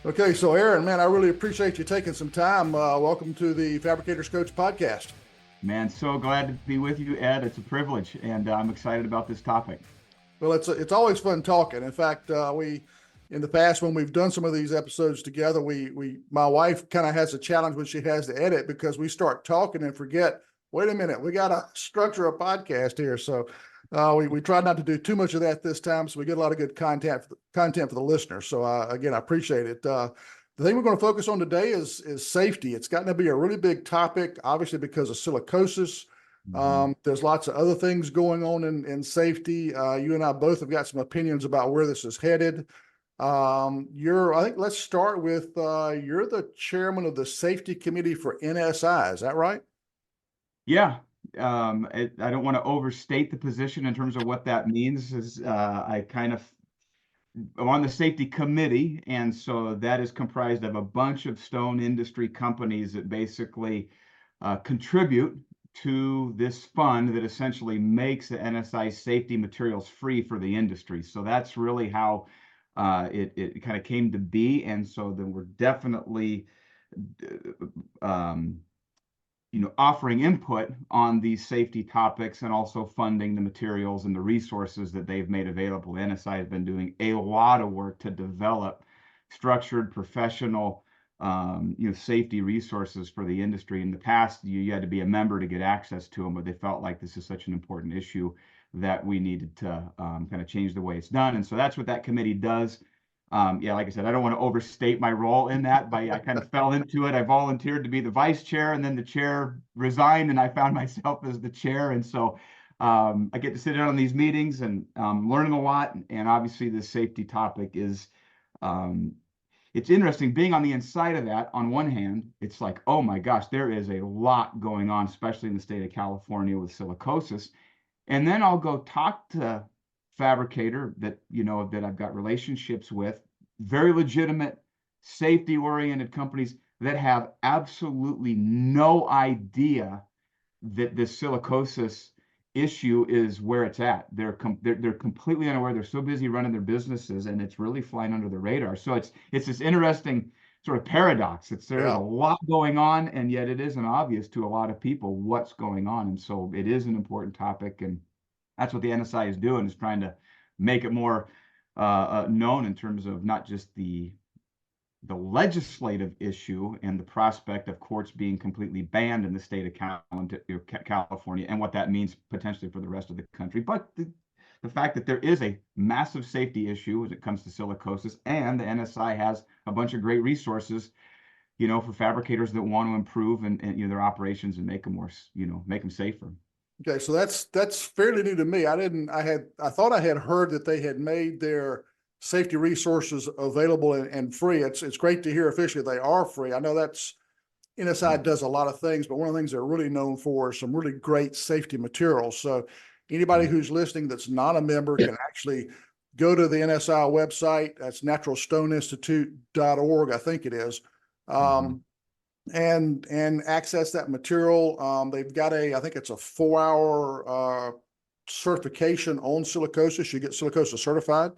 Okay, so Aaron, man, I really appreciate you taking some time. Welcome to the Fabricators Coach podcast. Man, so glad to be with you, Ed. It's a privilege, and I'm excited about this topic. Well, it's always fun talking. In fact, we in the past when we've done some of these episodes together, we my wife kind of has a challenge when she has to edit because we start talking and forget. Wait a minute, we got to structure a podcast here. So we try not to do too much of that this time, so we get a lot of good content for the listeners. So again, I appreciate it. The thing we're going to focus on today is safety. It's gotten to be a really big topic, obviously because of silicosis. There's lots of other things going on in safety. You and I both have got some opinions about where this is headed. I think let's start with you're the chairman of the safety committee for NSI. Is that right? Yeah, I don't want to overstate the position in terms of what that means. I'm on the safety committee, and so that is comprised of a bunch of stone industry companies that basically contribute to this fund that essentially makes the NSI safety materials free for the industry. So that's really how it kind of came to be. And so then we're definitely offering input on these safety topics and also funding the materials and the resources that they've made available. NSI has been doing a lot of work to develop structured professional safety resources for the industry. In the past, you had to be a member to get access to them, but they felt like this is such an important issue that we needed to kind of change the way it's done. And so that's what that committee does. Like I said, I don't want to overstate my role in that, but I kind of fell into it. I volunteered to be the vice chair, and then the chair resigned, and I found myself as the chair. And so I get to sit in on these meetings and learning a lot. And obviously, this safety topic is it's interesting being on the inside of that. On one hand, it's like, oh my gosh, there is a lot going on, especially in the state of California with silicosis. And then I'll go talk to fabricator that I've got relationships with, very legitimate, safety-oriented companies that have absolutely no idea that this silicosis issue is where it's at. They're completely unaware. They're so busy running their businesses, and it's really flying under the radar. So it's this interesting sort of paradox. There's a lot going on, and yet it isn't obvious to a lot of people what's going on. And so it is an important topic, and that's what the NSI is doing, is trying to make it more known in terms of not just the legislative issue and the prospect of quartz being completely banned in the state of California and what that means potentially for the rest of the country, but the fact that there is a massive safety issue when it comes to silicosis, and the NSI has a bunch of great resources, for fabricators that want to improve and their operations and make them more, make them safer. Okay, so that's fairly new to me. I thought I had heard that they had made their safety resources available and free. It's great to hear officially they are free. I know that's NSI does a lot of things, but one of the things they're really known for is some really great safety materials. So anybody who's listening that's not a member can actually go to the NSI website. That's naturalstoneinstitute.org, I think it is. And access that material. They've got I think it's a 4-hour certification on silicosis. You get silicosis certified.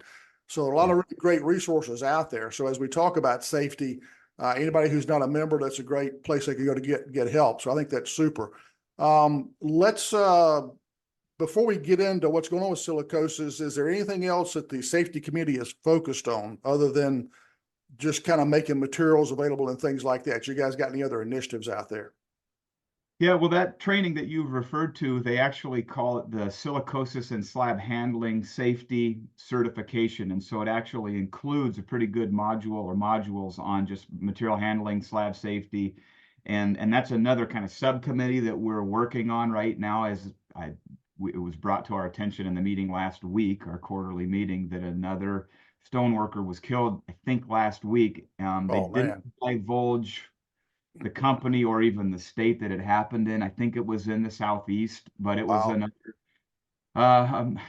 So a lot of really great resources out there. So as we talk about safety, anybody who's not a member, that's a great place they can go to get help. So I think that's super. Let's before we get into what's going on with silicosis, is there anything else that the safety committee is focused on other than just kind of making materials available and things like that? You guys got any other initiatives out there? Yeah, well, that training that you've referred to, they actually call it the Silicosis and Slab Handling Safety Certification. And so it actually includes a pretty good module or modules on just material handling, slab safety. And that's another kind of subcommittee that we're working on right now. It was brought to our attention in the meeting last week, our quarterly meeting, that another stone worker was killed, I think last week. They didn't divulge the company or even the state that it happened in. I think it was in the Southeast, but it was another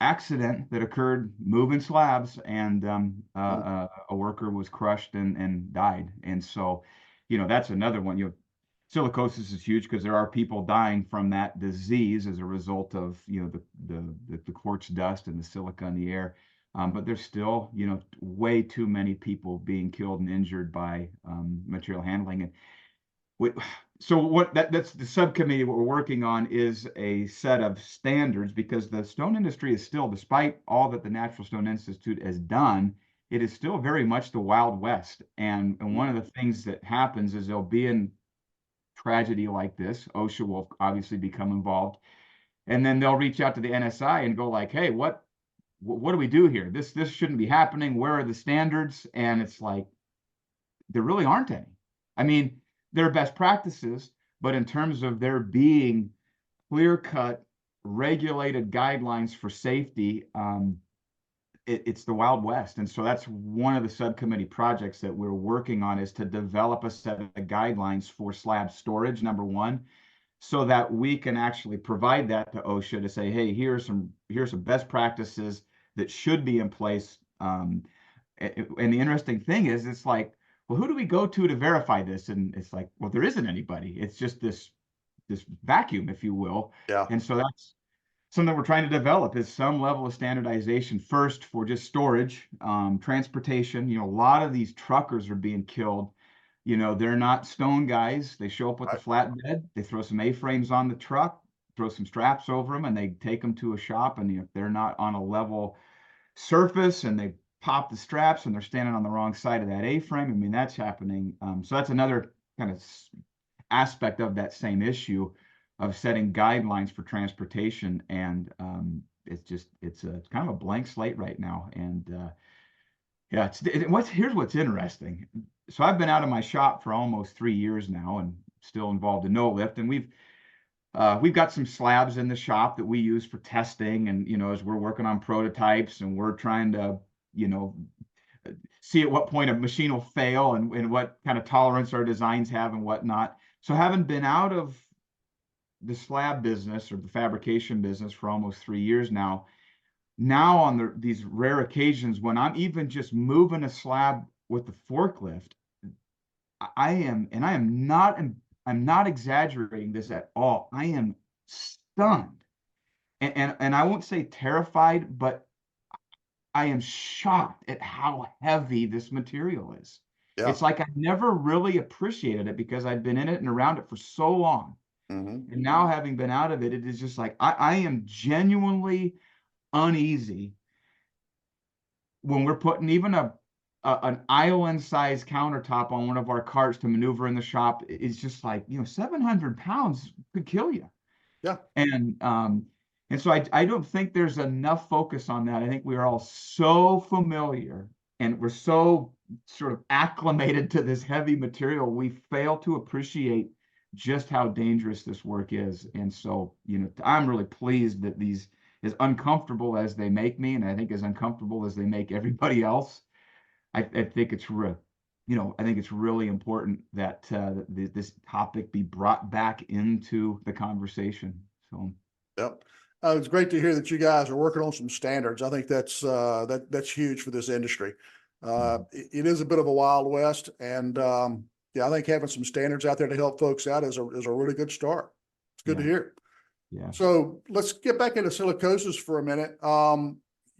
accident that occurred moving slabs, and a worker was crushed and died. And so, that's another one. Silicosis is huge because there are people dying from that disease as a result of the quartz dust and the silica in the air. But there's still, way too many people being killed and injured by material handling. And we, so that's the subcommittee. What we're working on is a set of standards, because the stone industry is still, despite all that the Natural Stone Institute has done, it is still very much the Wild West. And one of the things that happens is there'll be a tragedy like this. OSHA will obviously become involved, and then they'll reach out to the NSI and go like, "Hey, what do we do here? This shouldn't be happening. Where are the standards?" And it's like, there really aren't any. I mean, there are best practices, but in terms of there being clear-cut, regulated guidelines for safety, it's the Wild West. And so that's one of the subcommittee projects that we're working on, is to develop a set of guidelines for slab storage, number one, so that we can actually provide that to OSHA to say, hey, here's some best practices that should be in place. And the interesting thing is, it's like, well, who do we go to verify this? And it's like, well, there isn't anybody. It's just this vacuum, if you will. Yeah. And so that's something we're trying to develop, is some level of standardization first for just storage, transportation. A lot of these truckers are being killed. They're not stone guys. They show up with the flatbed, they throw some A-frames on the truck, throw some straps over them, and they take them to a shop. And if they're not on a level surface, and they pop the straps and they're standing on the wrong side of that A-frame, I mean, that's happening. So that's another kind of aspect of that same issue of setting guidelines for transportation. And it's kind of a blank slate right now. And yeah, here's what's interesting. So I've been out of my shop for almost 3 years now, and still involved in no lift. And we've got some slabs in the shop that we use for testing, and as we're working on prototypes, and we're trying to see at what point a machine will fail, and what kind of tolerance our designs have and whatnot. So having been out of the slab business, or the fabrication business, for almost 3 years now on these rare occasions when I'm even just moving a slab with the forklift, I'm not exaggerating this at all. I am stunned, and I won't say terrified, but I am shocked at how heavy this material is. Yeah. It's like I never really appreciated it, because I've been in it and around it for so long. Mm-hmm. And now, having been out of it, it is just like I am genuinely uneasy when we're putting even an island-sized countertop on one of our carts to maneuver in the shop. It's just like, 700 pounds could kill you. Yeah. And so I don't think there's enough focus on that. I think we are all so familiar, and we're so sort of acclimated to this heavy material, we fail to appreciate just how dangerous this work is. And so, I'm really pleased that these, as uncomfortable as they make me, and I think as uncomfortable as they make everybody else, I think it's I think it's really important that this topic be brought back into the conversation. So, yep. It's great to hear that you guys are working on some standards. I think that's huge for this industry. It is a bit of a Wild West, and yeah, I think having some standards out there to help folks out is a really good start. It's good to hear. Yeah. So let's get back into silicosis for a minute.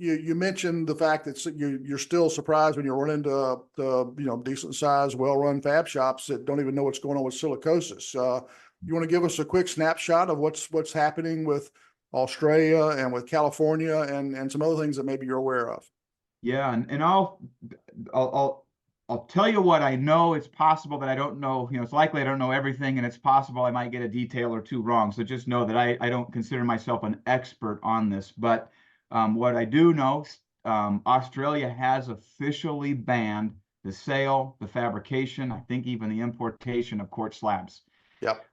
You mentioned the fact that you're still surprised when you run into the decent sized, well-run fab shops that don't even know what's going on with silicosis. You want to give us a quick snapshot of what's happening with Australia and with California and some other things that maybe you're aware of? Yeah, and I'll tell you what I know. It's possible that I don't know. It's likely I don't know everything, and it's possible I might get a detail or two wrong. So just know that I don't consider myself an expert on this. But what I do know, Australia has officially banned the sale, the fabrication, I think even the importation of quartz slabs. Yep.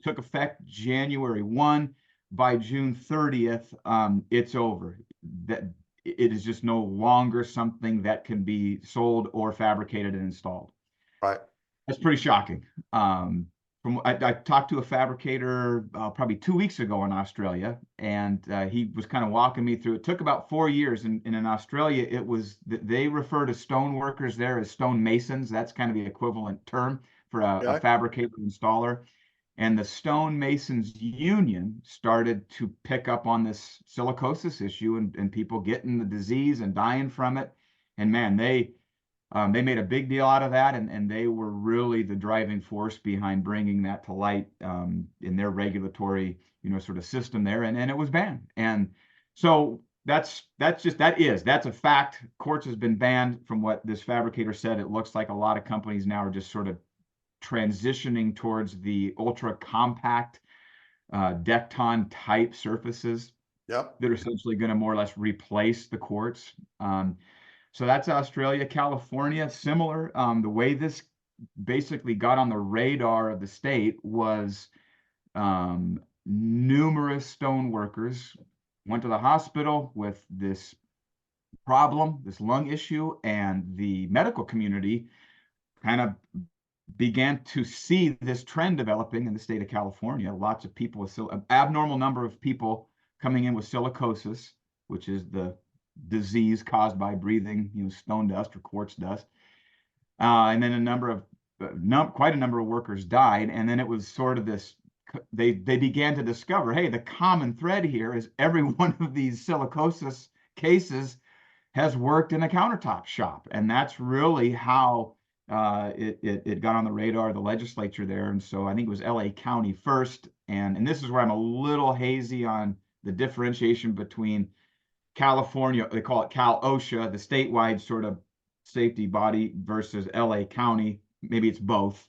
Took effect January 1. By June 30th, it's over. That it is just no longer something that can be sold or fabricated and installed. Right. That's pretty shocking. I talked to a fabricator probably 2 weeks ago in Australia, and he was kind of walking me through. It took about 4 years, and in Australia, they refer to stone workers there as stone masons. That's kind of the equivalent term for a fabricator installer. And the Stonemasons Union started to pick up on this silicosis issue and people getting the disease and dying from it. And man, they made a big deal out of that, and they were really the driving force behind bringing that to light in their regulatory, sort of system there, and it was banned. And so that's a fact. Quartz has been banned. From what this fabricator said, it looks like a lot of companies now are just sort of transitioning towards the ultra compact Decton type surfaces. Yep. That are essentially going to more or less replace the quartz. So that's Australia. California, similar. The way this basically got on the radar of the state was numerous stone workers went to the hospital with this problem, this lung issue, and the medical community kind of began to see this trend developing in the state of California. Lots of people with an abnormal number of people coming in with silicosis, which is the disease caused by breathing, stone dust or quartz dust. And then quite a number of workers died. And then it was sort of this, they began to discover, hey, the common thread here is every one of these silicosis cases has worked in a countertop shop. And that's really how it got on the radar of the legislature there. And so I think it was LA County first. And this is where I'm a little hazy on the differentiation between California, they call it Cal OSHA, the statewide sort of safety body, versus LA County. Maybe it's both.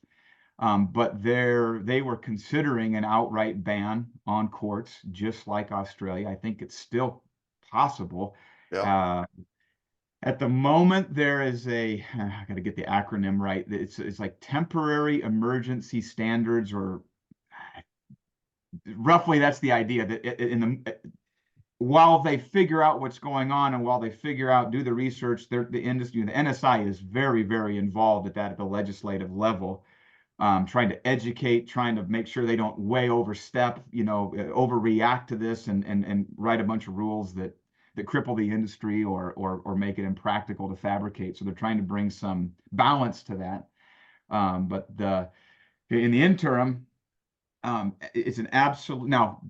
But they were considering an outright ban on quartz, just like Australia. I think it's still possible. Yeah. At the moment, there is I got to get the acronym right. It's like temporary emergency standards, or roughly that's the idea that while they figure out what's going on and while they do the research, the industry, the NSI is very, very involved at the legislative level, trying to educate, trying to make sure they don't way overstep, overreact to this and write a bunch of rules that cripple the industry or make it impractical to fabricate. So they're trying to bring some balance to that. But in the interim, it's an absolute. Now,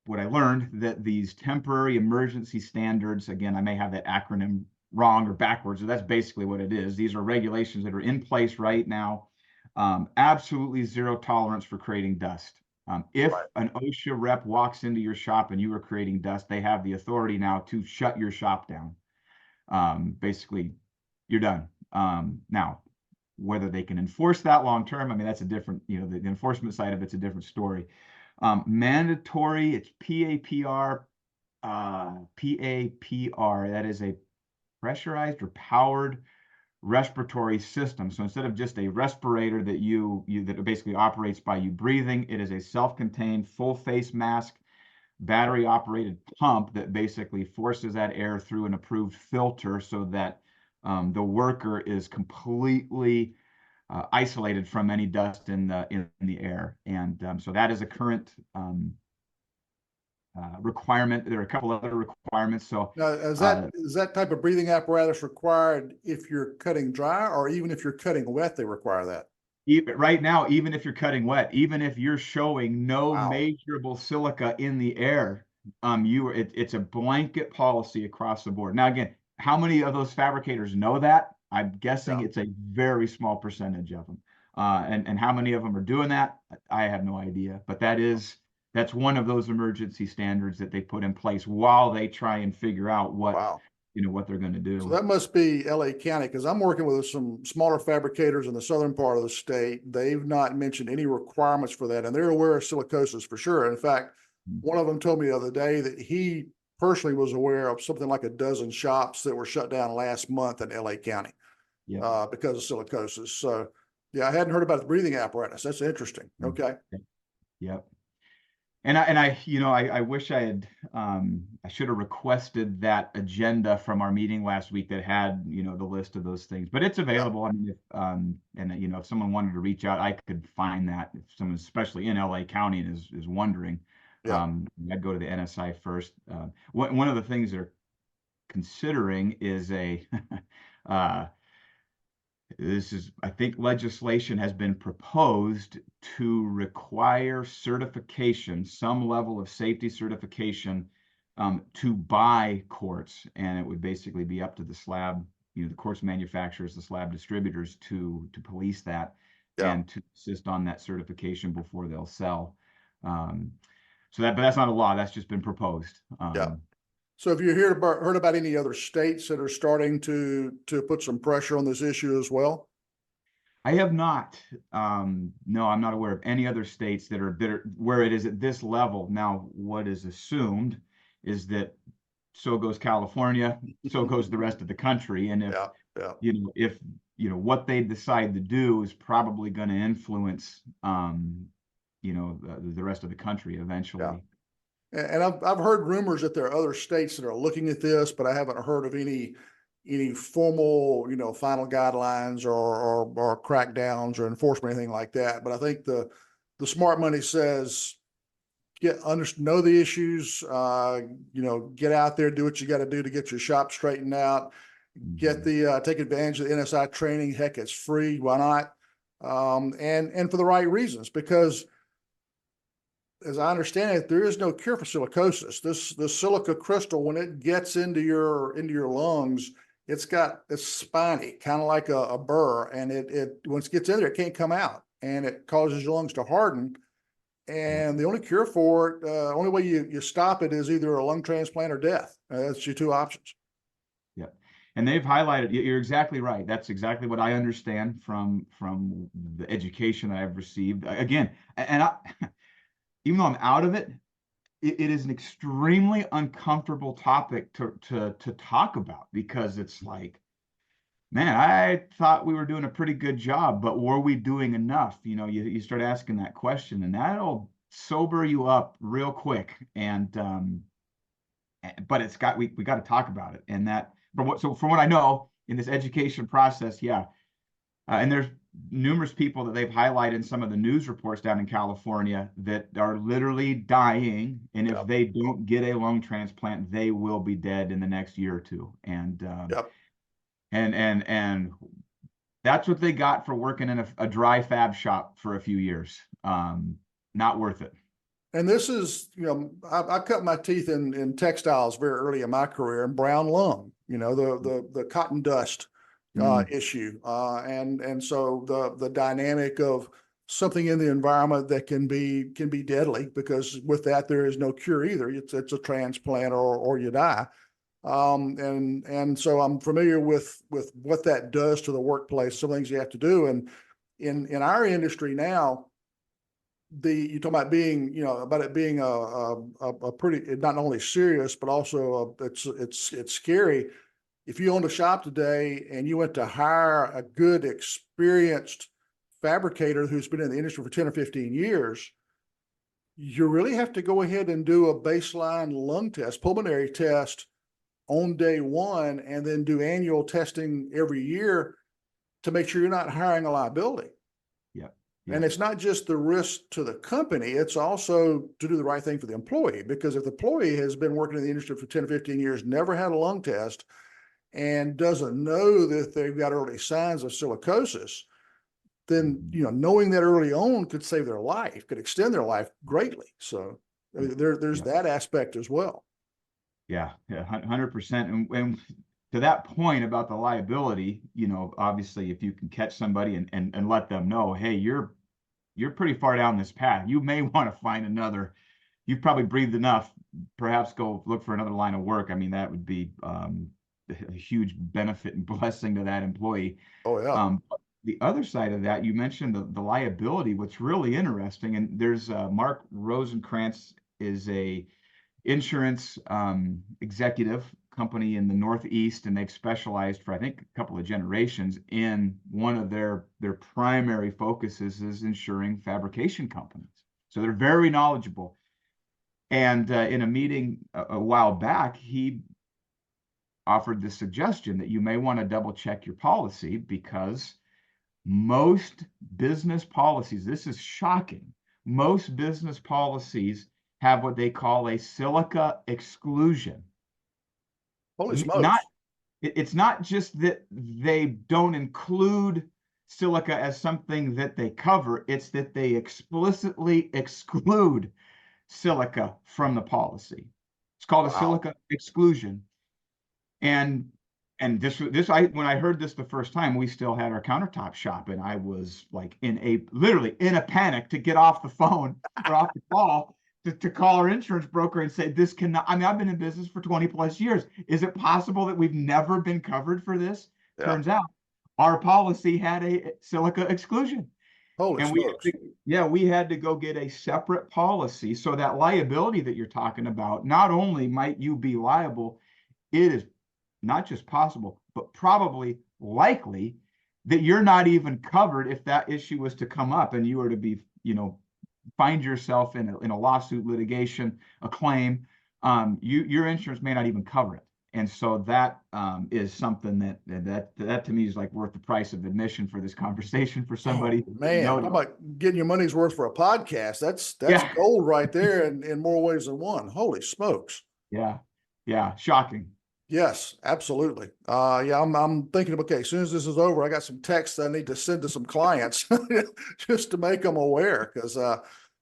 what I learned that these temporary emergency standards, again, I may have that acronym wrong or backwards, but that's basically what it is. These are regulations that are in place right now. Absolutely zero tolerance for creating dust. If an OSHA rep walks into your shop and you are creating dust, they have the authority now to shut your shop down. Basically, you're done. Now, whether they can enforce that long term, I mean, that's a different, the enforcement side of it's a different story. Mandatory, it's PAPR. That is a pressurized or powered respiratory system. So instead of just a respirator that basically operates by you breathing, it is a self-contained full face mask, battery operated pump that basically forces that air through an approved filter so that the worker is completely isolated from any dust in the air. And so that is a current requirement. There are a couple other requirements. So now, is that type of breathing apparatus required if you're cutting dry, or even if you're cutting wet, they require that? Right now, even if you're cutting wet, even if you're showing no measurable silica in the air, it's a blanket policy across the board. Now, again, how many of those fabricators know that? I'm guessing it's a very small percentage of them. And how many of them are doing that? I have no idea. But that's one of those emergency standards that they put in place while they try and figure out what they're going to do. So that must be LA County, because I'm working with some smaller fabricators in the southern part of the state. They've not mentioned any requirements for that, and they're aware of silicosis for sure. In fact, one of them told me the other day that he personally was aware of something like a dozen shops that were shut down last month in LA County because of silicosis. So yeah, I hadn't heard about the breathing apparatus. That's interesting. Okay. Yep. And I wish I had, I should have requested that agenda from our meeting last week that had, the list of those things, but it's available. I mean, if someone wanted to reach out, I could find that. If someone, especially in LA County, is wondering, I'd go to the NSI first. One of the things they're considering is this is, I think legislation has been proposed to require certification, some level of safety certification, to buy quartz, and it would basically be up to the slab, the quartz manufacturers, the slab distributors, to police that Yeah. and to insist on that certification before they'll sell. But that's not a law. That's just been proposed. Yeah. So have you heard about any other states that are starting to put some pressure on this issue as well? I have not. No, I'm not aware of any other states that are where it is at this level. Now, what is assumed is that so goes California, so goes the rest of the country. And Yeah, yeah. if what they decide to do is probably going to influence the rest of the country eventually. Yeah. And I've heard rumors that there are other states that are looking at this, but I haven't heard of any formal, final guidelines or crackdowns or enforcement, anything like that. But I think the smart money says know the issues, get out there, do what you got to do to get your shop straightened out, get the take advantage of the NSI training. Heck, it's free. Why not? And for the right reasons, because as I understand it, there is no cure for silicosis. This silica crystal, when it gets into your lungs, it's spiny, kind of like a burr, and it once it gets in there, it can't come out, and it causes your lungs to harden. And the only cure for it, only way you stop it is either a lung transplant or death. That's your two options. Yeah. And they've highlighted, you're exactly right. That's exactly what I understand from the education that I've received. Again, and even though I'm out of it, it is an extremely uncomfortable topic to talk about, because it's like, man, I thought we were doing a pretty good job, but were we doing enough? You start asking that question, and that'll sober you up real quick. And but we got to talk about it. And that from what I know in this education process, yeah. And there's numerous people that they've highlighted in some of the news reports down in California that are literally dying. And if they don't get a lung transplant, they will be dead in the next year or two. And and that's what they got for working in a dry fab shop for a few years. Not worth it. And this is, I cut my teeth in textiles very early in my career, in brown lung, the cotton dust issue. And so the dynamic of something in the environment that can be deadly, because with that, there is no cure either. It's a transplant or you die. And so I'm familiar with what that does to the workplace, some things you have to do. And in our industry now, you talk about about it being a pretty, not only serious, but also it's scary. If you owned a shop today and you went to hire a good, experienced fabricator who's been in the industry for 10 or 15 years, you really have to go ahead and do a baseline lung test, pulmonary test on day one, and then do annual testing every year to make sure you're not hiring a liability. Yeah. And it's not just the risk to the company, it's also to do the right thing for the employee. Because if the employee has been working in the industry for 10 or 15 years, never had a lung test, and doesn't know that they've got early signs of silicosis, then, knowing that early on could save their life, could extend their life greatly. So there's that aspect as well. Yeah, 100%. And to that point about the liability, obviously if you can catch somebody and let them know, hey, you're pretty far down this path, you may want to find another, you've probably breathed enough, perhaps go look for another line of work. I mean, that would be a huge benefit and blessing to that employee. Oh yeah. The other side of that, you mentioned the liability. What's really interesting, and there's Mark Rosenkrantz is a insurance executive company in the Northeast, and they've specialized for, I think, a couple of generations in one of their primary focuses is insuring fabrication companies. So they're very knowledgeable. And in a meeting a while back, he offered the suggestion that you may want to double check your policy, because most business policies, this is shocking, most business policies have what they call a silica exclusion. Holy smokes. It's not just that they don't include silica as something that they cover. It's that they explicitly exclude silica from the policy. It's called a Wow. silica exclusion. And this I when I heard this the first time, we still had our countertop shop, and I was like literally in a panic to get off the phone or off the call to call our insurance broker and say, this cannot, I mean, I've been in business for 20 plus years. Is it possible that we've never been covered for this? Yeah. Turns out our policy had a silica exclusion. Holy And smokes. we had to go get a separate policy. So that liability that you're talking about, not only might you be liable, it is not just possible, but probably likely that you're not even covered if that issue was to come up and you were to be, find yourself in a lawsuit, litigation, a claim. Your insurance may not even cover it. And so that is something that to me is like worth the price of admission for this conversation for somebody. Oh, man, how about getting your money's worth for a podcast? That's Yeah. gold right there in more ways than one. Holy smokes. Yeah. Yeah. Shocking. Yes, absolutely. Yeah, I'm thinking of, okay, as soon as this is over, I got some texts I need to send to some clients just to make them aware. Cause,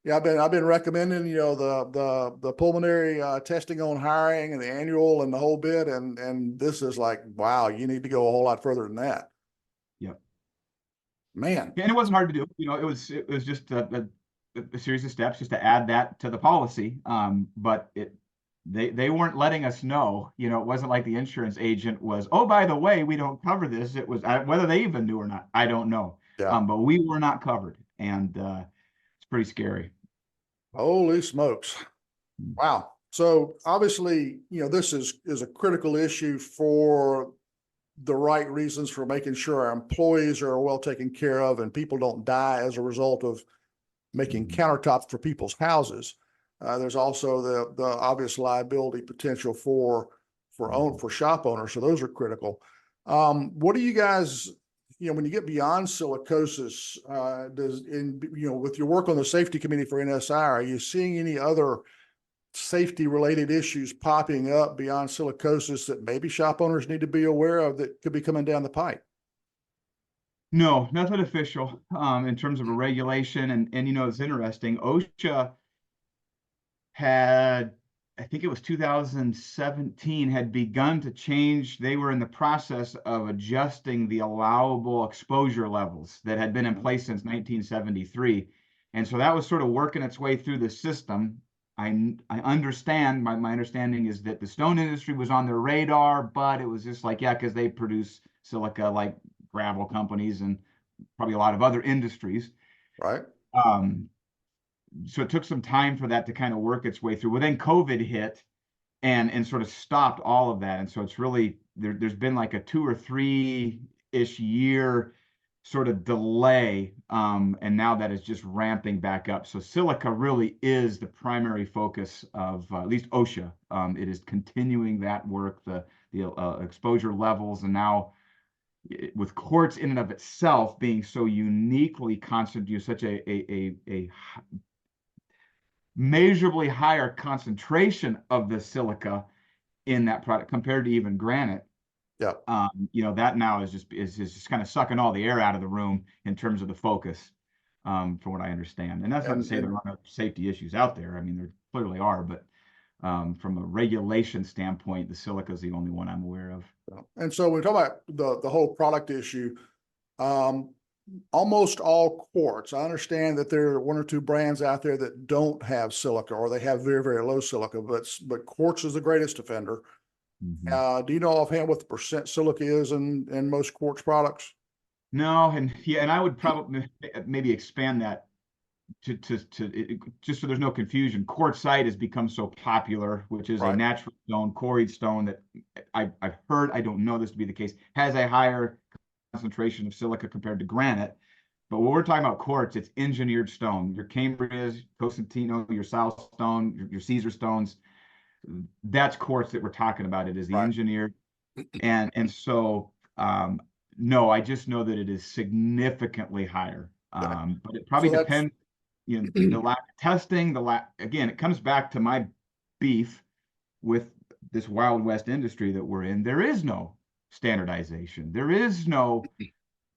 yeah, I've been recommending, the pulmonary, testing on hiring and the annual and the whole bit. And this is like, wow, you need to go a whole lot further than that. Yep. Man. And it wasn't hard to do. It was just a series of steps just to add that to the policy. But they weren't letting us know. It wasn't like the insurance agent was, oh, by the way, we don't cover this. It was whether they even knew or not, I don't know. Yeah. But we were not covered, and it's pretty scary. Holy smokes. Wow. So obviously, this is a critical issue for the right reasons, for making sure our employees are well taken care of and people don't die as a result of making countertops for people's houses. There's also the obvious liability potential for shop owners. So those are critical. What do you guys, when you get beyond silicosis, with your work on the safety committee for NSI, are you seeing any other safety related issues popping up beyond silicosis that maybe shop owners need to be aware of that could be coming down the pipe? No, nothing official in terms of a regulation. And it's interesting. OSHA had, I think it was 2017, had begun to change. They were in the process of adjusting the allowable exposure levels that had been in place since 1973. And so that was sort of working its way through the system. I understand, my understanding is that the stone industry was on their radar, but it was just like, yeah, because they produce silica like gravel companies and probably a lot of other industries. Right. So it took some time for that to kind of work its way through. Well, then COVID hit and sort of stopped all of that. And so it's really, there's been like a 2 or 3-ish year sort of delay. And now that is just ramping back up. So silica really is the primary focus of at least OSHA. It is continuing that work, the exposure levels, and now with quartz in and of itself being so uniquely concentrated, such a measurably higher concentration of the silica in that product compared to even granite. Yeah. That now is just kind of sucking all the air out of the room in terms of the focus, from what I understand. And that's not to say there aren't safety issues out there. I mean, there clearly are, but from a regulation standpoint, the silica is the only one I'm aware of. And so when we talk about the whole product issue, almost all quartz, I understand that there are 1 or 2 brands out there that don't have silica, or they have very, very low silica, but quartz is the greatest offender. Do you know offhand what the percent silica is in most quartz products? No, and I would probably maybe expand that to just so there's no confusion. Quartzite has become so popular, which is a natural stone, quarried stone that I've heard, I don't know this to be the case, has a higher concentration of silica compared to granite. But when we're talking about quartz, it's engineered stone. Your Cambrias, Cosentino, your South Stone, your Caesar stones, that's quartz that we're talking about. It is the engineered. And so no, I just know that it is significantly higher. But it probably depends, the lack of testing, again, it comes back to my beef with this Wild West industry that we're in. There is no standardization. There is no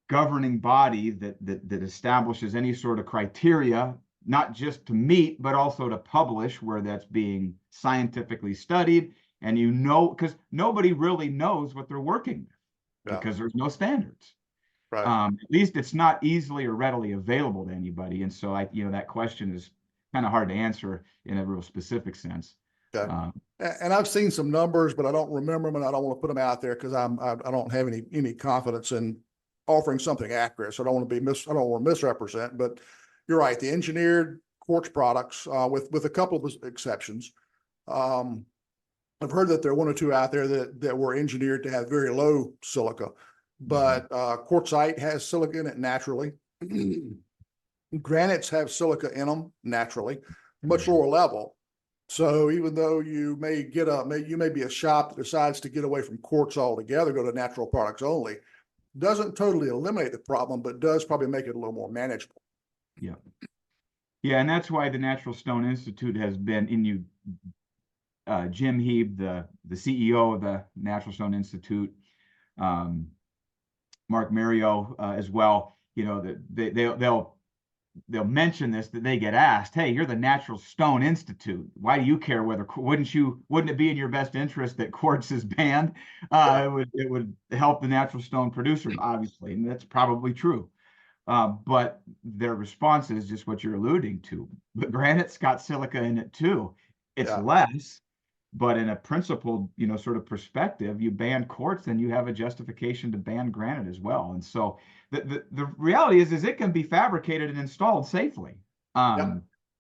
governing body that establishes any sort of criteria, not just to meet, but also to publish where that's being scientifically studied. And because nobody really knows what they're working with Yeah. because there's no standards. Right. At least it's not easily or readily available to anybody. And so that question is kind of hard to answer in a real specific sense. Okay. And I've seen some numbers, but I don't remember them, and I don't want to put them out there because I don't have any confidence in offering something accurate. So I don't want to I don't want to misrepresent. But you're right. The engineered quartz products, with a couple of exceptions, I've heard that there are one or two out there that were engineered to have very low silica, but quartzite has silica in it naturally. Granites have silica in them naturally, much lower level. So even though you may be a shop that decides to get away from quartz altogether, go to natural products only, doesn't totally eliminate the problem, but does probably make it a little more manageable. Yeah. Yeah, and that's why the Natural Stone Institute has been Jim Heeb, the CEO of the Natural Stone Institute, Mark Mario as well. That they'll mention this, that they get asked, "Hey, you're the Natural Stone Institute. Why do you care whether wouldn't it be in your best interest that quartz is banned? It would help the natural stone producers, obviously, and that's probably true." But their response is just what you're alluding to. But granite's got silica in it too. It's less, but in a principled, sort of perspective, you ban quartz, and you have a justification to ban granite as well. And so the reality is it can be fabricated and installed safely.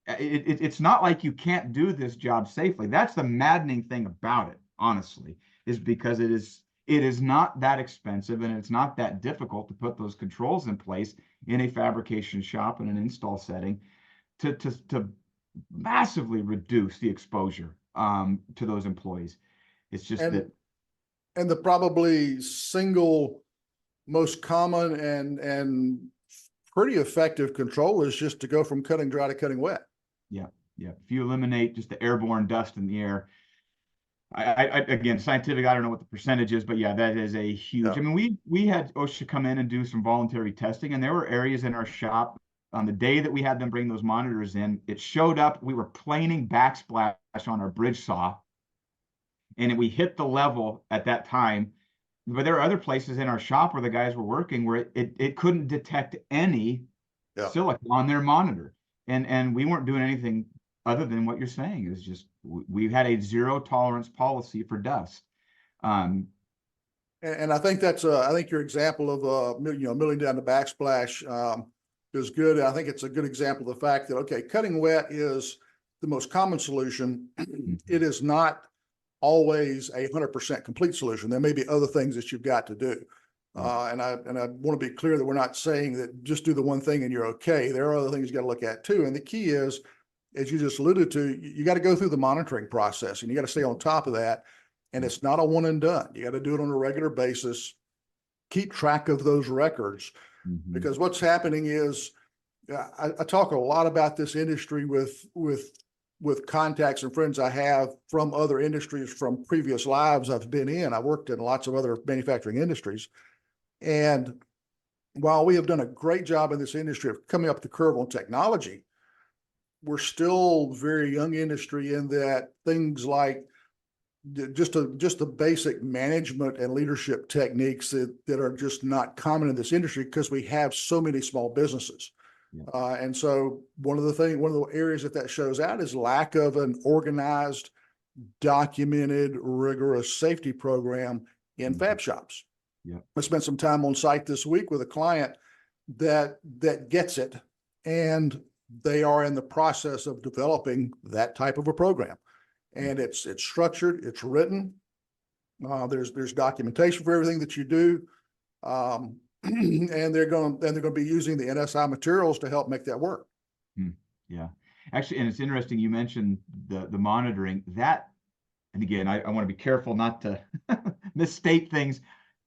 It's not like you can't do this job safely. That's the maddening thing about it, honestly, is because it is not that expensive, and it's not that difficult to put those controls in place in a fabrication shop in an install setting to massively reduce the exposure to those employees. It's just and the probably single most common and pretty effective control is just to go from cutting dry to cutting wet. Yeah. If you eliminate just the airborne dust in the air, again, scientific, I don't know what the percentage is, but yeah, that is a huge. I mean, we had OSHA come in and do some voluntary testing, and there were areas in our shop on the day that we had them bring those monitors in. It showed up. We were planing backsplash on our bridge saw, and we hit the level at that time. But there are other places in our shop where the guys were working where it couldn't detect any silica on their monitor, and we weren't doing anything other than what you're saying. Is just we had a zero tolerance policy for dust. And I think I think your example of milling down the backsplash is good. I think it's a good example of the fact that cutting wet is the most common solution. It is not always 100% complete solution. There may be other things that you've got to do. And I want to be clear that we're not saying that just do the one thing and you're okay. There are other things you got to look at too. And the key is, as you just alluded to, you got to go through the monitoring process, and you got to stay on top of that. And it's not a one and done. You got to do it on a regular basis. Keep track of those records, because what's happening is, I talk a lot about this industry with contacts and friends I have from other industries, from previous lives I've been in. I worked in lots of other manufacturing industries. And while we have done a great job in this industry of coming up the curve on technology, we're still very young industry in that things like just the basic management and leadership techniques that are just not common in this industry because we have so many small businesses. And so one of the areas that shows out is lack of an organized, documented, rigorous safety program in fab shops. I spent some time on site this week with a client that gets it, and they are in the process of developing that type of a program. And it's structured, it's written. There's documentation for everything that you do. And they're going to be using the NSI materials to help make that work. Yeah, actually, and it's interesting you mentioned the monitoring that, and again, I want to be careful not to misstate things.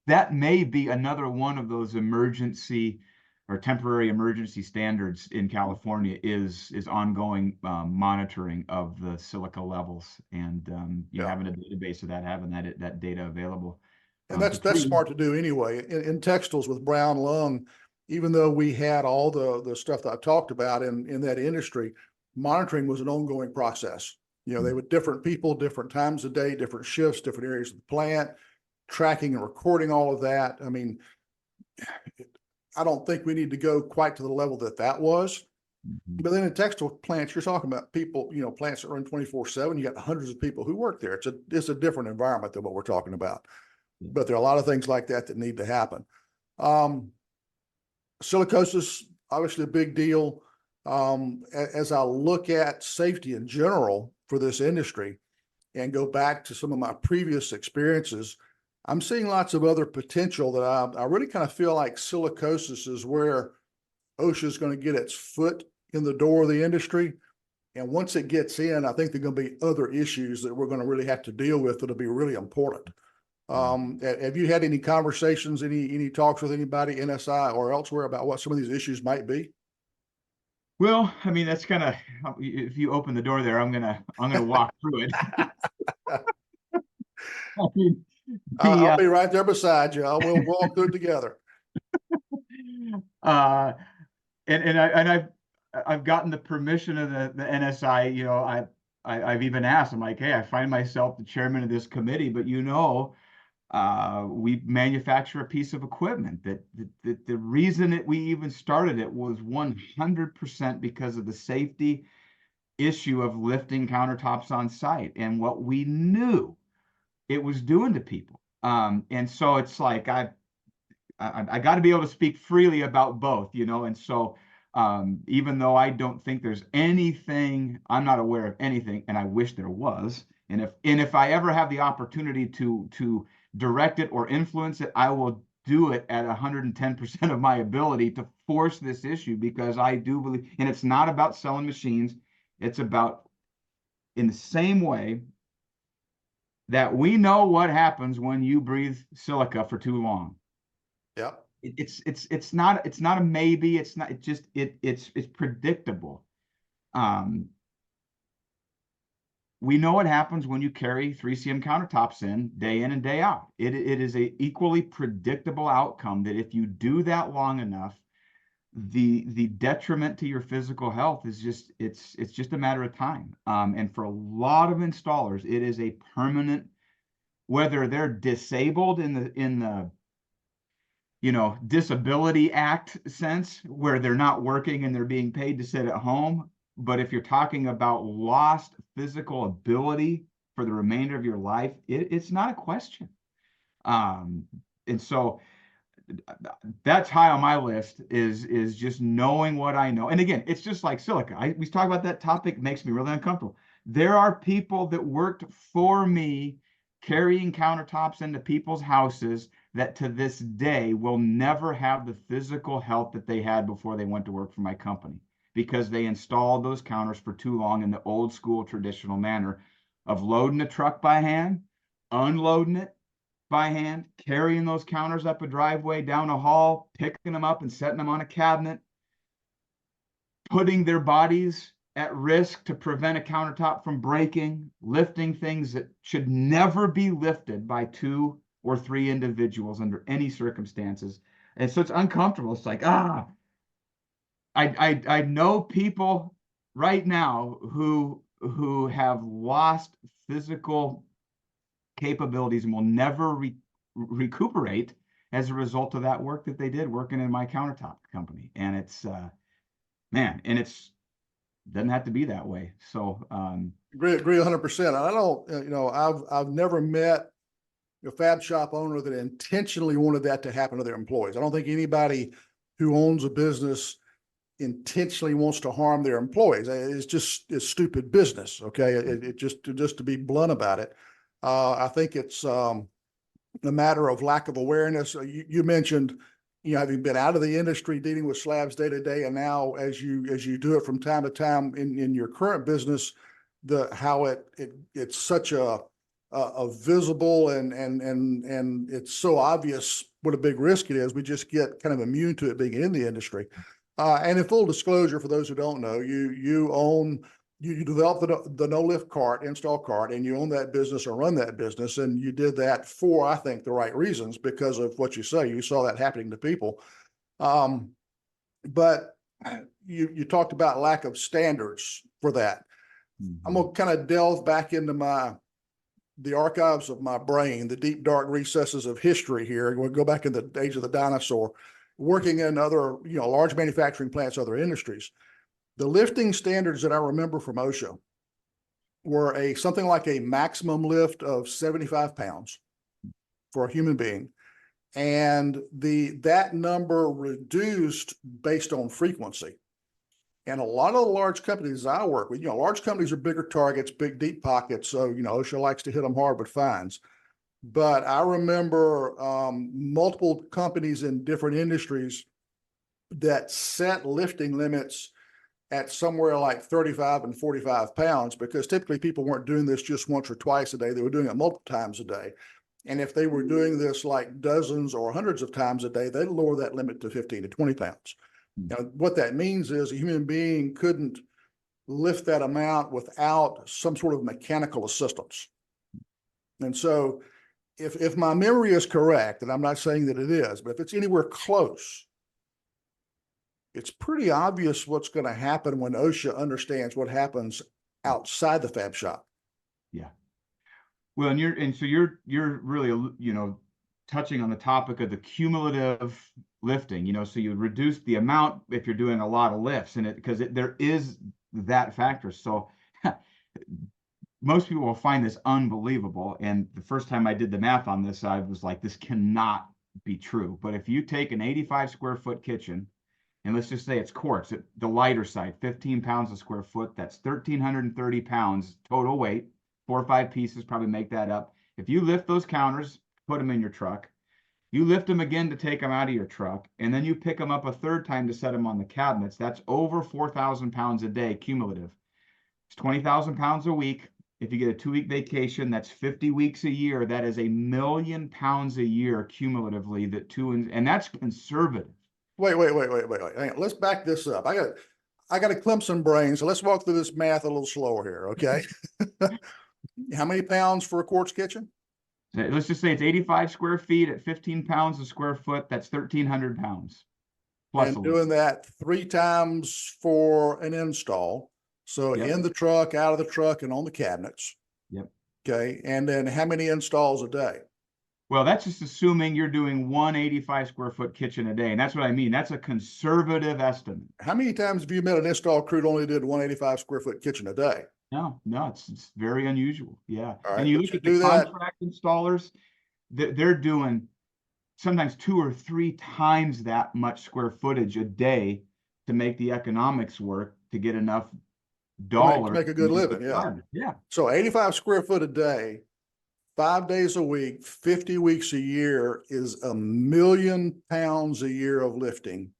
That may be another one of those emergency or temporary emergency standards in California is ongoing monitoring of the silica levels, and having a database of that, having that data available. And that's smart to do anyway. In textiles with brown lung, even though we had all the stuff that I talked about in that industry, monitoring was an ongoing process. You know, they were different people, different times of day, different shifts, different areas of the plant, tracking and recording all of that. I mean, I don't think we need to go quite to the level that was. But then in textile plants, you're talking about people, you know, plants that run 24/7. You got hundreds of people who work there. It's a different environment than what we're talking about. But there are a lot of things like that need to happen. Silicosis, obviously a big deal. As I look at safety in general for this industry and go back to some of my previous experiences, I'm seeing lots of other potential that I really kind of feel like silicosis is where OSHA is going to get its foot in the door of the industry. And once it gets in, I think there are going to be other issues that we're going to really have to deal with that'll be really important. Have you had any conversations, any talks with anybody, NSI or elsewhere, about what some of these issues might be? Well, I mean, that's kind of, if you open the door there, I'm gonna walk through it. I mean, I'll be right there beside you. We'll walk through it together. And I've gotten the permission of the NSI. You know, I've even asked. I'm like, hey, I find myself the chairman of this committee, but you know, we manufacture a piece of equipment that the reason that we even started it was 100% because of the safety issue of lifting countertops on site and what we knew it was doing to people. And so it's like I got to be able to speak freely about both, you know. And so even though I don't think there's anything, I'm not aware of anything, and I wish there was. And if I ever have the opportunity to direct it or influence it, I will do it at 110% of my ability to force this issue, because I do believe, and it's not about selling machines. It's about, in the same way that we know what happens when you breathe silica for too long. Yeah. It's not a maybe. It's not. It's predictable. We know what happens when you carry 3cm countertops in and day out. It is a equally predictable outcome that if you do that long enough, the detriment to your physical health is it's just a matter of time. And for a lot of installers, it is a permanent, whether they're disabled in the you know, Disability Act sense, where they're not working and they're being paid to sit at home. But if you're talking about lost physical ability for the remainder of your life, it's not a question. And so that's high on my list, is just knowing what I know. And again, it's just like silica. We talk about that topic, makes me really uncomfortable. There are people that worked for me carrying countertops into people's houses that to this day will never have the physical health that they had before they went to work for my company, because they installed those counters for too long in the old school traditional manner of loading a truck by hand, unloading it by hand, carrying those counters up a driveway, down a hall, picking them up and setting them on a cabinet, putting their bodies at risk to prevent a countertop from breaking, lifting things that should never be lifted by 2 or 3 individuals under any circumstances. And so it's uncomfortable. It's like, I know people right now who have lost physical capabilities and will never recuperate as a result of that work that they did working in my countertop company. And it's man, and it's doesn't have to be that way. So agree 100%. I don't, you know, I've never met a fab shop owner that intentionally wanted that to happen to their employees. I don't think anybody who owns a business intentionally wants to harm their employees. It's stupid business. Okay. It just to be blunt about it. I think it's a matter of lack of awareness. You mentioned, you know, having been out of the industry, dealing with slabs day to day, and now as you do it from time to time in your current business, how it's such a visible and it's so obvious what a big risk it is. We just get kind of immune to it being in the industry. And in full disclosure, for those who don't know, you own you developed the no lift cart, install cart, and you own that business or run that business. And you did that for, I think, the right reasons because of what you say. You saw that happening to people. But you talked about lack of standards for that. I'm going to kind of delve back into the archives of my brain, the deep, dark recesses of history here. We'll go back in the age of the dinosaur, working in other, large manufacturing plants, other industries. The lifting standards that I remember from OSHA were something like a maximum lift of 75 pounds for a human being. And that number reduced based on frequency. And a lot of the large companies I work with, large companies are bigger targets, big, deep pockets. So, OSHA likes to hit them hard with fines. But I remember multiple companies in different industries that set lifting limits at somewhere like 35 and 45 pounds, because typically people weren't doing this just once or twice a day. They were doing it multiple times a day. And if they were doing this like dozens or hundreds of times a day, they'd lower that limit to 15 to 20 pounds. Now, what that means is a human being couldn't lift that amount without some sort of mechanical assistance. And so if my memory is correct, and I'm not saying that it is, but if it's anywhere close, it's pretty obvious what's going to happen when OSHA understands what happens outside the fab shop. Yeah. Well, and so you're really, touching on the topic of the cumulative lifting, so you reduce the amount if you're doing a lot of lifts in it, because there is that factor. So most people will find this unbelievable. And the first time I did the math on this, I was like, this cannot be true. But if you take an 85 square foot kitchen, and let's just say it's quartz, the lighter side, 15 pounds a square foot, that's 1,330 pounds total weight, 4 or 5 pieces probably make that up. If you lift those counters, put them in your truck, you lift them again to take them out of your truck, and then you pick them up a third time to set them on the cabinets, that's over 4,000 pounds a day cumulative. It's 20,000 pounds a week. If you get a 2-week vacation, that's 50 weeks a year. That is 1,000,000 pounds a year cumulatively, and that's conservative. Wait. Hang on. Let's back this up. I got a Clemson brain, so let's walk through this math a little slower here, okay? How many pounds for a quartz kitchen? Let's just say it's 85 square feet at 15 pounds a square foot. That's 1,300 pounds. Plus and doing that 3 times for an install. So Yep. in the truck, out of the truck, and on the cabinets. Yep. Okay. And then how many installs a day? Well, that's just assuming you're doing 185 square foot kitchen a day. And that's what I mean. That's a conservative estimate. How many times have you met an install crew that only did 185 square foot kitchen a day? No, it's very unusual. Yeah. All right, and you look at the contract installers, they're doing sometimes 2 or 3 times that much square footage a day to make the economics work, to get enough dollars to make a good living. Yeah. Yeah. So 85 square foot a day, 5 days a week, 50 weeks a year is 1,000,000 pounds a year of lifting.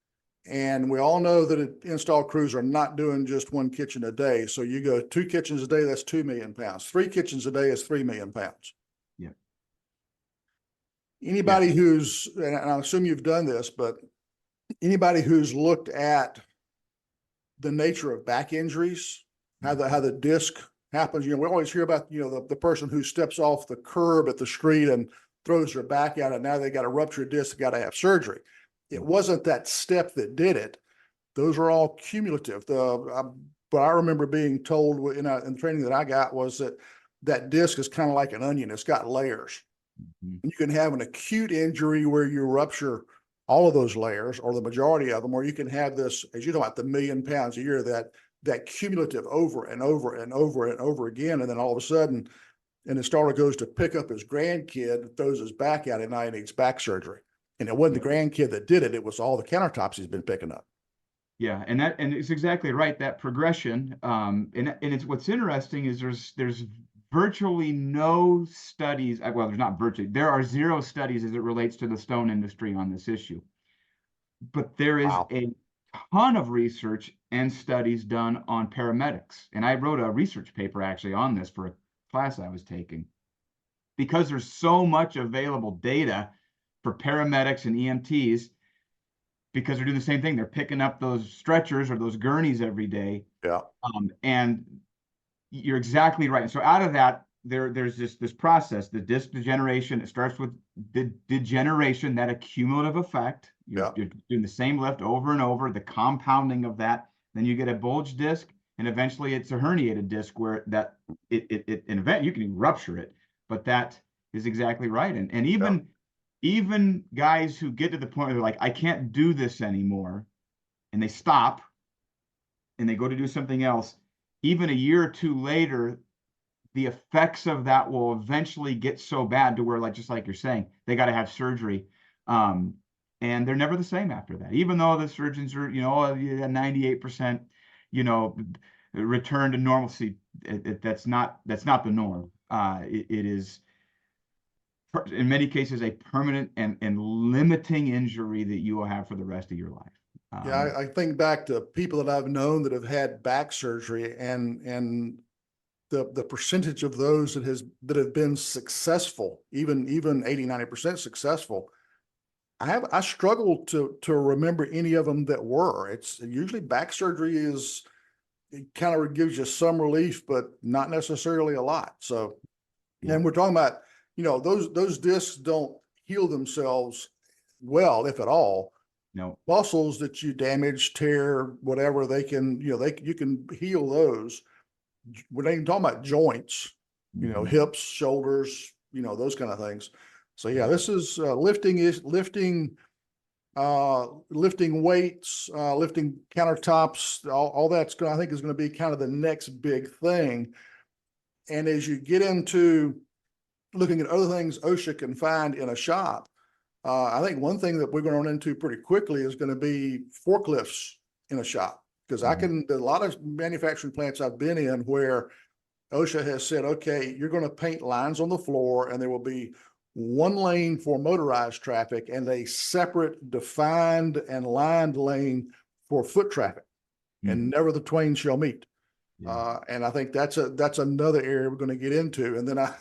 And we all know that install crews are not doing just 1 kitchen a day. So you go 2 kitchens a day, that's 2,000,000 pounds. 3 kitchens a day is 3,000,000 pounds. Yeah. Anybody who's, and I assume you've done this, but anybody who's looked at the nature of back injuries, how the disc happens, we always hear about, the person who steps off the curb at the street and throws their back out, and now they got a ruptured disc, got to have surgery. It wasn't that step that did it. Those are all cumulative. But I remember being told in the training that I got was that disc is kind of like an onion. It's got layers. Mm-hmm. You can have an acute injury where you rupture all of those layers or the majority of them, or you can have this, as you know, about the 1,000,000 pounds a year, that cumulative over and over and over and over again. And then all of a sudden, an installer goes to pick up his grandkid, throws his back out, and now he needs back surgery. And it wasn't the grandkid that did it. It was all the countertops he's been picking up. Yeah. And it's exactly right. That progression. And it's, what's interesting is there's virtually no studies. Well, there's not virtually, there are 0 studies as it relates to the stone industry on this issue, but there is a ton of research and studies done on paramedics. And I wrote a research paper actually on this for a class I was taking, because there's so much available data for paramedics and EMTs, because they're doing the same thing. They're picking up those stretchers or those gurneys every day. Yeah. And you're exactly right. So out of that, there's this process, the disc degeneration. It starts with degeneration, that accumulative effect. You're doing the same lift over and over, the compounding of that. Then you get a bulge disc, and eventually it's a herniated disc where that in event you can rupture it. But that is exactly right. And even guys who get to the point where they're like, I can't do this anymore, and they stop and they go to do something else, even a year or two later, the effects of that will eventually get so bad to where, like, just like you're saying, they got to have surgery. And they're never the same after that, even though the surgeons are, 98%, return to normalcy. That's not the norm. It is, in many cases, a permanent and limiting injury that you will have for the rest of your life. Yeah, I think back to people that I've known that have had back surgery, and the percentage of those that have been successful, even 80-90% successful. I struggle to remember any of them that were. It's usually back surgery it kind of gives you some relief, but not necessarily a lot. So, and we're talking about, those discs don't heal themselves well, if at all. No. Muscles that you damage, tear, whatever, you can heal those. We're not even talking about joints, hips, shoulders, those kind of things. So yeah, this is lifting weights, lifting countertops, all that's I think is going to be kind of the next big thing. And as you get into looking at other things OSHA can find in a shop, I think one thing that we're going to run into pretty quickly is going to be forklifts in a shop. Because a lot of manufacturing plants I've been in where OSHA has said, okay, you're going to paint lines on the floor, and there will be one lane for motorized traffic and a separate defined and lined lane for foot traffic, and never the twain shall meet. And I think that's another area we're going to get into. And then I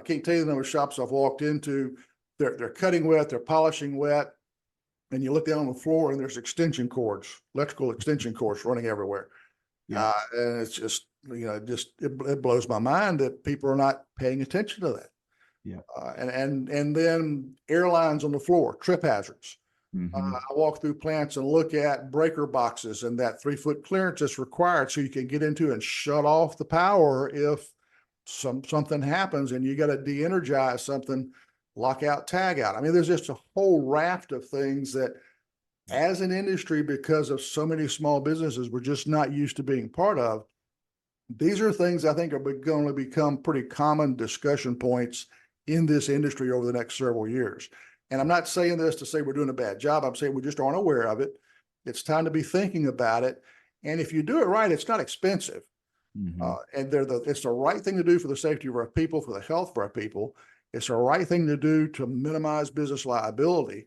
can't tell you the number of shops I've walked into. They're cutting wet, they're polishing wet, and you look down on the floor and there's electrical extension cords running everywhere. And it's just, it blows my mind that people are not paying attention to that. And then airlines on the floor, trip hazards. I walk through plants and look at breaker boxes, and that 3-foot clearance is required so you can get into and shut off the power if something happens and you got to de-energize something, lockout, tag out. I mean, there's just a whole raft of things that as an industry, because of so many small businesses, we're just not used to being part of. These are things I think are going to become pretty common discussion points in this industry over the next several years. And I'm not saying this to say we're doing a bad job. I'm saying we just aren't aware of it. It's time to be thinking about it. And if you do it right, it's not expensive. And it's the right thing to do for the safety of our people, for the health of our people. It's the right thing to do to minimize business liability.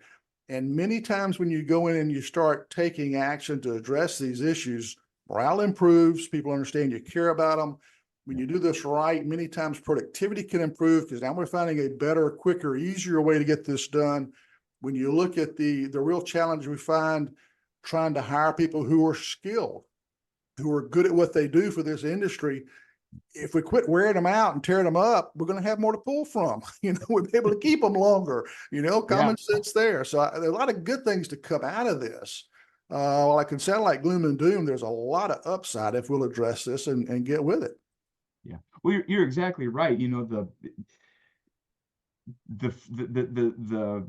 And many times when you go in and you start taking action to address these issues, morale improves, people understand you care about them. When you do this right, many times productivity can improve because now we're finding a better, quicker, easier way to get this done. When you look at the real challenge we find trying to hire people who are skilled, who are good at what they do for this industry, if we quit wearing them out and tearing them up, we're going to have more to pull from. We'll be able to keep them longer. Common sense there. So there's a lot of good things to come out of this. While it can sound like gloom and doom, there's a lot of upside if we'll address this and get with it. Yeah, well, you're exactly right. The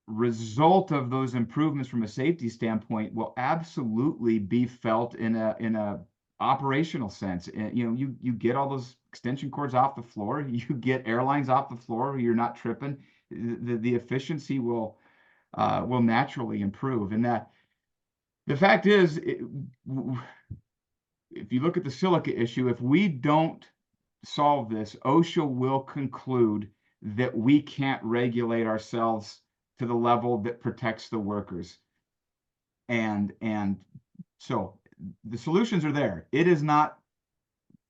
result of those improvements from a safety standpoint will absolutely be felt in a operational sense. And you get all those extension cords off the floor, you get airlines off the floor, you're not tripping. The efficiency will naturally improve. And that the fact is, if you look at the silica issue, if we don't solve this, OSHA will conclude that we can't regulate ourselves to the level that protects the workers. And so the solutions are there. It is not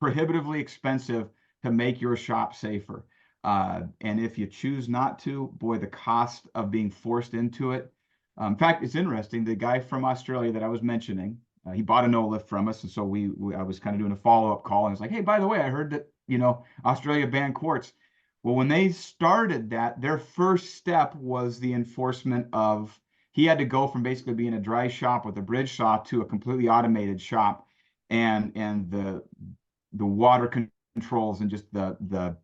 prohibitively expensive to make your shop safer. And if you choose not to, boy, the cost of being forced into it. In fact, it's interesting. The guy from Australia that I was mentioning, He bought a no lift from us, and so I was kind of doing a follow-up call, and it's like, hey, by the way, I heard that Australia banned quartz. Well, when they started that, their first step was the enforcement of, he had to go from basically being a dry shop with a bridge saw to a completely automated shop, and the water controls and just the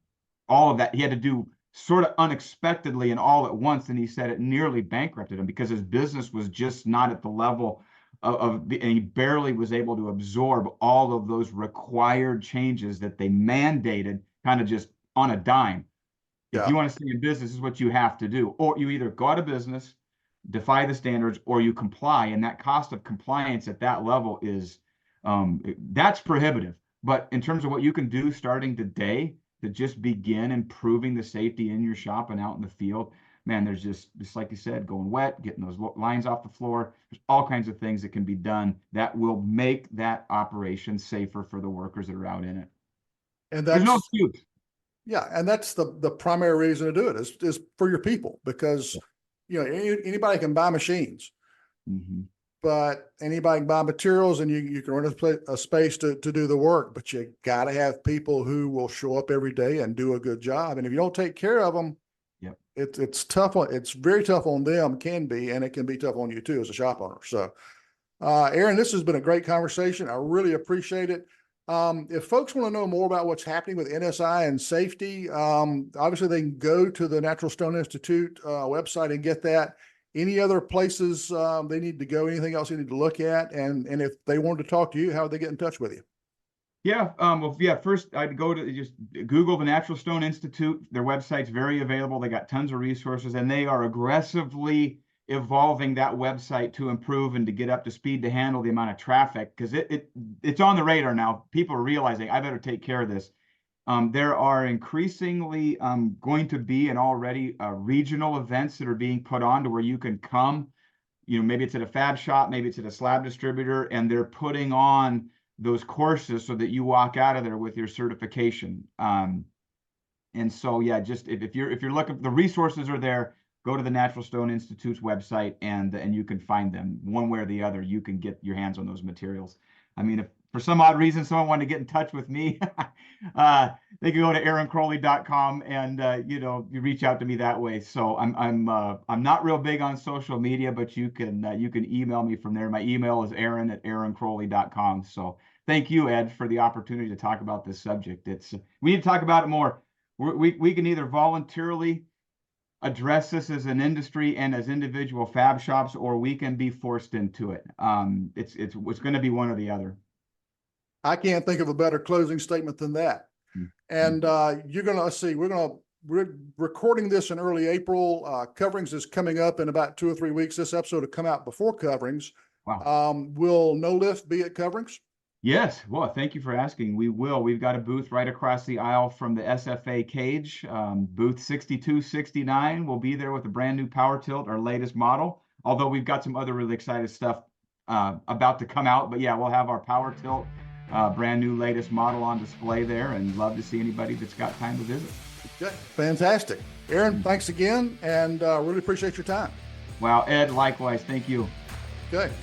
all of that he had to do sort of unexpectedly and all at once. And he said it nearly bankrupted him because his business was just not at the level and he barely was able to absorb all of those required changes that they mandated kind of just on a dime. Yeah. If you want to stay in business, this is what you have to do. Or you either go out of business, defy the standards, or you comply. And that cost of compliance at that level is, that's prohibitive. But in terms of what you can do starting today to just begin improving the safety in your shop and out in the field, man, there's just like you said, going wet, getting those lines off the floor. There's all kinds of things that can be done that will make that operation safer for the workers that are out in it. And there's no excuse. Yeah, and that's the primary reason to do it is for your people, because anybody can buy machines, but anybody can buy materials, and you can rent a space to do the work. But you got to have people who will show up every day and do a good job. And if you don't take care of them, it's tough. It's very tough on them, can be, and it can be tough on you too as a shop owner. So, Aaron, this has been a great conversation. I really appreciate it. If folks want to know more about what's happening with NSI and safety, obviously they can go to the Natural Stone Institute website and get that. Any other places they need to go? Anything else they need to look at? And if they wanted to talk to you, how would they get in touch with you? First I'd go to just Google the Natural Stone Institute. Their website's very available. They got tons of resources, and they are aggressively evolving that website to improve and to get up to speed to handle the amount of traffic, because it's on the radar now. People are realizing I better take care of this. There are increasingly going to be, and already regional events that are being put on to where you can come, maybe it's at a fab shop, maybe it's at a slab distributor, and they're putting on those courses so that you walk out of there with your certification. And so, just if you're looking, the resources are there. Go to the Natural Stone Institute's website, and you can find them one way or the other. You can get your hands on those materials. I mean, if for some odd reason someone wanted to get in touch with me, they can go to aaroncrowley.com and you reach out to me that way. So I'm not real big on social media, but you can email me from there. My email is aaron@aaroncrowley.com. So thank you, Ed, for the opportunity to talk about this subject. We need to talk about it more. We can either voluntarily address this as an industry and as individual fab shops, or we can be forced into it. It's going to be one or the other. I can't think of a better closing statement than that. And we're recording this in early April. Coverings is coming up in about 2 or 3 weeks. This episode will come out before Coverings. Wow. Will No Lift be at Coverings? Yes. Well, thank you for asking. We will. We've got a booth right across the aisle from the SFA cage. Booth 6269 will be there with a brand new power tilt, our latest model. Although we've got some other really exciting stuff about to come out. But we'll have our power tilt, brand new latest model on display there, and love to see anybody that's got time to visit. Okay. Fantastic. Aaron, thanks again, and really appreciate your time. Wow, Ed, likewise. Thank you. Okay.